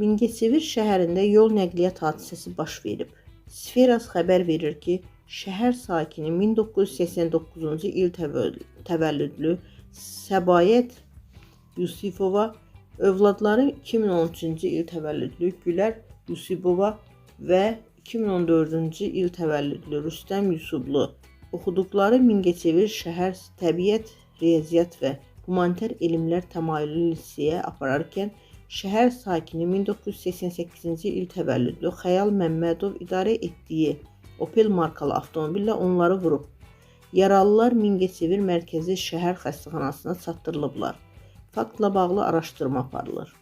Mingəçevir şəhərində yol nəqliyyat hadisəsi baş verib. Sferas xəbər verir ki, şəhər sakini 1989-cu il təvəllüdlü Səbayət Yusifova, övladları 2013-cü il təvəllüdlü Gülər Yusifova və 2014-cü il təvəllüdlü Rüstəm Yusublu oxuduqları Mingəçevir şəhər təbiət, riyaziyyat və humanitar elmlər təmayüllü liseyə apararkən şəhər sakini 1988-ci il təvəllüdlü Xəyal Məmmədov idarə etdiyi Opel markalı avtomobillə onları vurub. Yaralılar Mingəçevir mərkəzi şəhər xəstəxanasına çatdırılıblar. Faktla bağlı araşdırma aparılır.